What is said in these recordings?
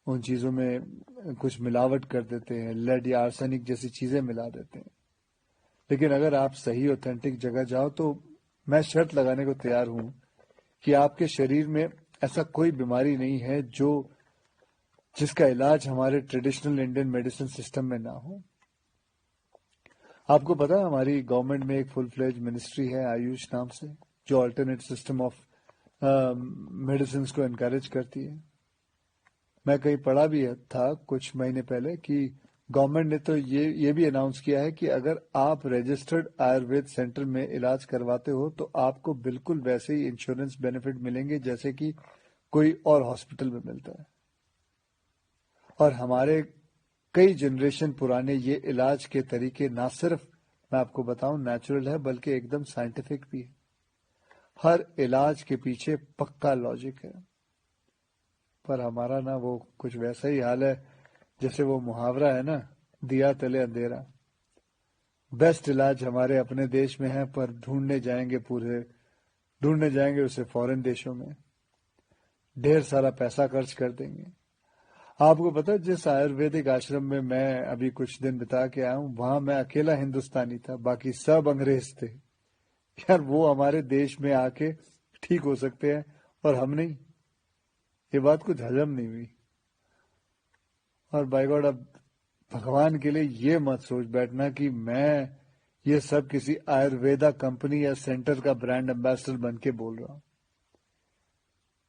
उन चीज़ों में कुछ मिलावट कर देते हैं, लेड या आर्सेनिक जैसी चीज़ें मिला देते हैं। लेकिन अगर आप सही ऑथेंटिक जगह जाओ तो मैं शर्त लगाने को तैयार हूं कि आपके शरीर में ऐसा कोई बीमारी नहीं है जिसका इलाज हमारे ट्रेडिशनल इंडियन मेडिसिन सिस्टम में ना हो। आपको पता है हमारी गवर्नमेंट में एक फुल फ्लेज मिनिस्ट्री है आयुष नाम से, जो अल्टरनेट सिस्टम ऑफ मेडिसिन को एनकरेज करती है। मैं कहीं पढ़ा भी था कुछ महीने पहले कि गवर्नमेंट ने तो ये भी अनाउंस किया है कि अगर आप रजिस्टर्ड आयुर्वेद सेंटर में इलाज करवाते हो तो आपको बिल्कुल वैसे ही इंश्योरेंस बेनिफिट मिलेंगे जैसे कि कोई और हॉस्पिटल में मिलता है। और हमारे कई जनरेशन पुराने ये इलाज के तरीके ना सिर्फ मैं आपको बताऊं नेचुरल है बल्कि एकदम साइंटिफिक भी है। हर इलाज के पीछे पक्का लॉजिक है। पर हमारा ना वो कुछ वैसा ही हाल है जैसे वो मुहावरा है ना, दिया तले अंधेरा। बेस्ट इलाज हमारे अपने देश में है पर ढूंढने जाएंगे उसे फॉरेन देशों में, ढेर सारा पैसा खर्च कर देंगे। आपको पता है जिस आयुर्वेदिक आश्रम में मैं अभी कुछ दिन बिता के आया हूं वहां मैं अकेला हिंदुस्तानी था, बाकी सब अंग्रेज थे। यार वो हमारे देश में आके ठीक हो सकते हैं और हम नहीं। ये बात कुछ हजम नहीं हुई। और बाय गॉड अब भगवान के लिए ये मत सोच बैठना कि मैं ये सब किसी आयुर्वेदा कंपनी या सेंटर का ब्रांड एम्बेसडर बन के बोल रहा हूं।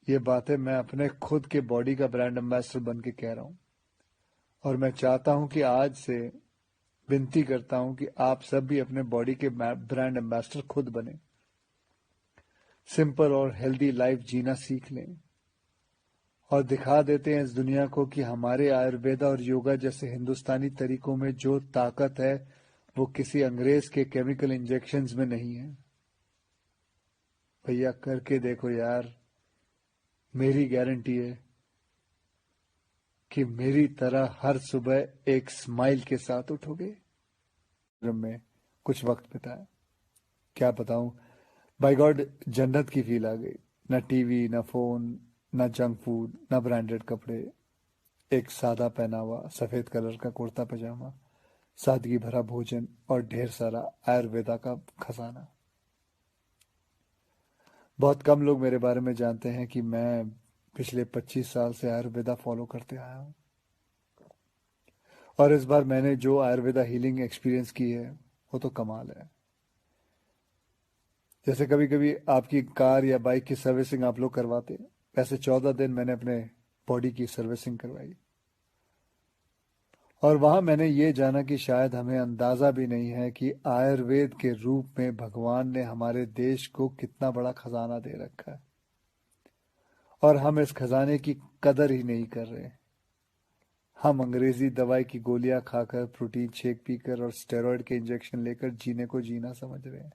ये बातें मैं अपने खुद के बॉडी का ब्रांड एम्बेसडर बन के कह रहा हूं। और मैं चाहता हूं कि आज से विनती करता हूं कि आप सब भी अपने बॉडी के ब्रांड एम्बेसडर खुद बने, सिंपल और हेल्दी लाइफ जीना सीख लें और दिखा देते हैं इस दुनिया को कि हमारे आयुर्वेदा और योगा जैसे हिंदुस्तानी तरीकों में जो ताकत है वो किसी अंग्रेज के केमिकल इंजेक्शंस में नहीं है। भैया करके देखो यार, मेरी गारंटी है कि मेरी तरह हर सुबह एक स्माइल के साथ उठोगे। में कुछ वक्त बिताया, क्या बताऊं, बाय गॉड जन्नत की फील आ गई। न टीवी, न फोन, न जंक फूड, न ब्रांडेड कपड़े, एक सादा पहनावा, सफेद कलर का कुर्ता पजामा, सादगी भरा भोजन और ढेर सारा आयुर्वेदा का खजाना। बहुत कम लोग मेरे बारे में जानते हैं कि मैं पिछले 25 साल से आयुर्वेदा फॉलो करते आया हूं। और इस बार मैंने जो आयुर्वेदा हीलिंग एक्सपीरियंस की है वो तो कमाल है। जैसे कभी कभी आपकी कार या बाइक की सर्विसिंग आप लोग करवाते हैं, वैसे 14 दिन मैंने अपने बॉडी की सर्विसिंग करवाई। और वहां मैंने ये जाना कि शायद हमें अंदाजा भी नहीं है कि आयुर्वेद के रूप में भगवान ने हमारे देश को कितना बड़ा खजाना दे रखा है और हम इस खजाने की कदर ही नहीं कर रहे। हम अंग्रेजी दवाई की गोलियां खाकर, प्रोटीन शेक पीकर और स्टेरॉयड के इंजेक्शन लेकर जीने को जीना समझ रहे हैं।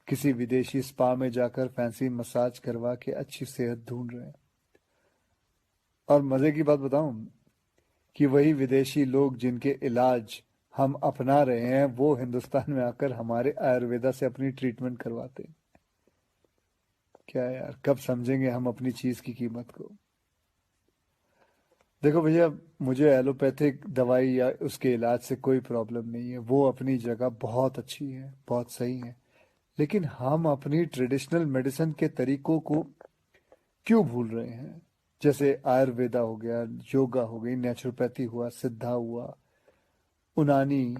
किसी विदेशी स्पा में जाकर फैंसी मसाज करवा के अच्छी सेहत ढूंढ रहे हैं। और मजे की बात बताऊं कि वही विदेशी लोग जिनके इलाज हम अपना रहे हैं वो हिंदुस्तान में आकर हमारे आयुर्वेदा से अपनी ट्रीटमेंट करवाते हैं। क्या यार, कब समझेंगे हम अपनी चीज की कीमत को। देखो भैया, मुझे एलोपैथिक दवाई या उसके इलाज से कोई प्रॉब्लम नहीं है, वो अपनी जगह बहुत अच्छी है, बहुत सही है। लेकिन हम अपनी ट्रेडिशनल मेडिसिन के तरीकों को क्यों भूल रहे हैं? जैसे आयुर्वेदा हो गया, योगा हो गई, नेचुरोपैथी हुआ, सिद्धा हुआ, उनानी,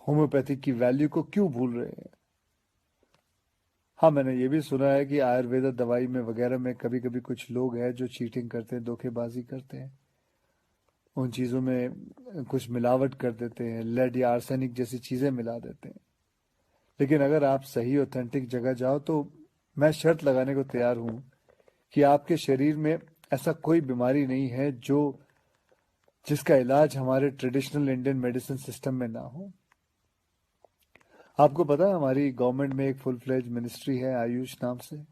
होम्योपैथी की वैल्यू को क्यों भूल रहे हैं? हाँ, मैंने ये भी सुना है कि आयुर्वेदा दवाई में वगैरह में कभी कभी कुछ लोग हैं जो चीटिंग करते हैं, धोखेबाजी करते हैं, उन चीज़ों में कुछ मिलावट कर देते हैं, लेड या आर्सेनिक जैसी चीज़ें मिला देते हैं। लेकिन अगर आप सही ऑथेंटिक जगह जाओ तो मैं शर्त लगाने को तैयार हूं कि आपके शरीर में ऐसा कोई बीमारी नहीं है जिसका इलाज हमारे ट्रेडिशनल इंडियन मेडिसिन सिस्टम में ना हो। आपको पता है हमारी गवर्नमेंट में एक फुल फ्लेज मिनिस्ट्री है आयुष नाम से,